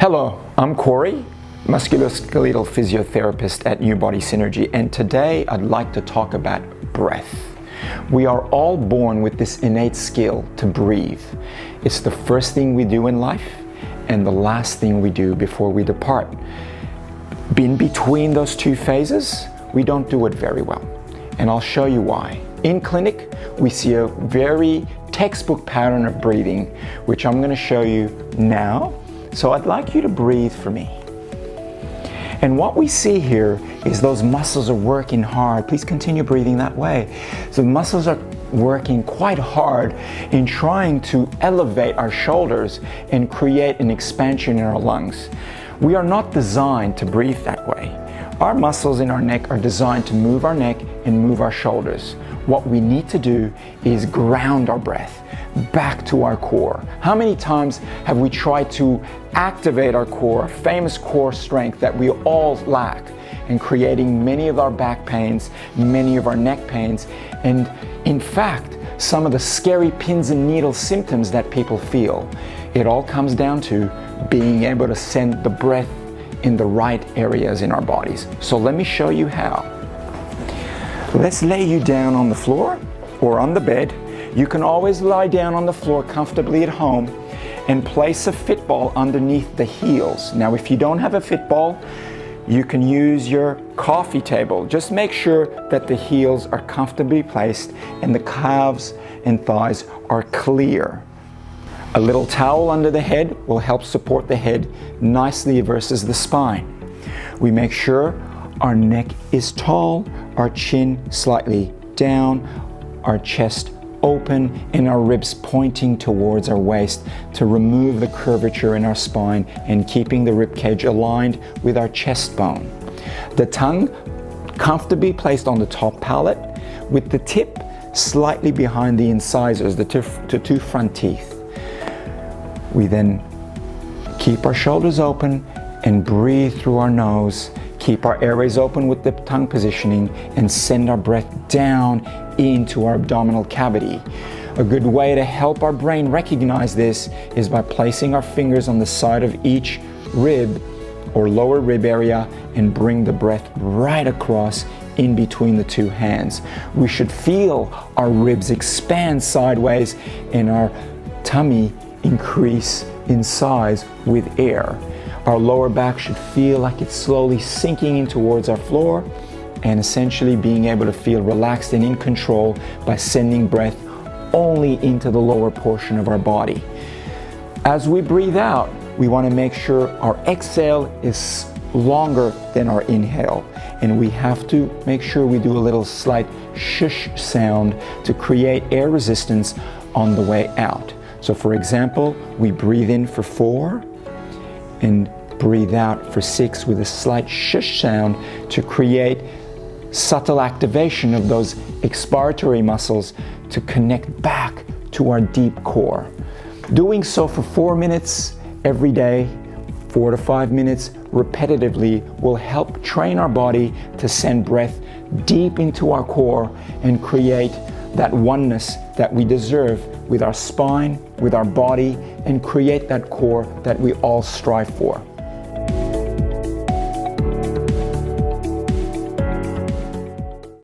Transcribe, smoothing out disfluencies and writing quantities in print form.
Hello, I'm Corey, musculoskeletal physiotherapist at New Body Synergy, and today I'd like to talk about breath. We are all born with this innate skill to breathe. It's the first thing we do in life and the last thing we do before we depart. In between those two phases, we don't do it very well, and I'll show you why. In clinic, we see a very textbook pattern of breathing, which I'm going to show you now. So I'd like you to breathe for me. And what we see here is those muscles are working hard. Please continue breathing that way. So the muscles are working quite hard in trying to elevate our shoulders and create an expansion in our lungs. We are not designed to breathe that way. Our muscles in our neck are designed to move our neck and move our shoulders. What we need to do is ground our breath back to our core. How many times have we tried to activate our core, famous core strength that we all lack, and creating many of our back pains, many of our neck pains, and in fact, some of the scary pins and needles symptoms that people feel? It all comes down to being able to send the breath in the right areas in our bodies. So let me show you how. Let's lay you down on the floor or on the bed. You can always lie down on the floor comfortably at home and place a fit ball underneath the heels. Now, if you don't have a fit ball, you can use your coffee table. Just make sure that the heels are comfortably placed and the calves and thighs are clear. A little towel under the head will help support the head nicely versus the spine. We make sure our neck is tall, our chin slightly down, our chest open, and our ribs pointing towards our waist to remove the curvature in our spine and keeping the rib cage aligned with our chest bone. The tongue comfortably placed on the top palate with the tip slightly behind the incisors, the two front teeth. We then keep our shoulders open and breathe through our nose. Keep our airways open with the tongue positioning and send our breath down into our abdominal cavity. A good way to help our brain recognize this is by placing our fingers on the side of each rib or lower rib area and bring the breath right across in between the two hands. We should feel our ribs expand sideways and our tummy increase in size with air. Our lower back should feel like it's slowly sinking in towards our floor and essentially being able to feel relaxed and in control by sending breath only into the lower portion of our body. As we breathe out, we want to make sure our exhale is longer than our inhale, and we have to make sure we do a little slight shush sound to create air resistance on the way out. So for example, we breathe in for 4 and breathe out for 6 with a slight shush sound to create subtle activation of those expiratory muscles to connect back to our deep core. Doing so for 4 minutes every day, 4 to 5 minutes repetitively, will help train our body to send breath deep into our core and create that oneness that we deserve with our spine, with our body, and create that core that we all strive for.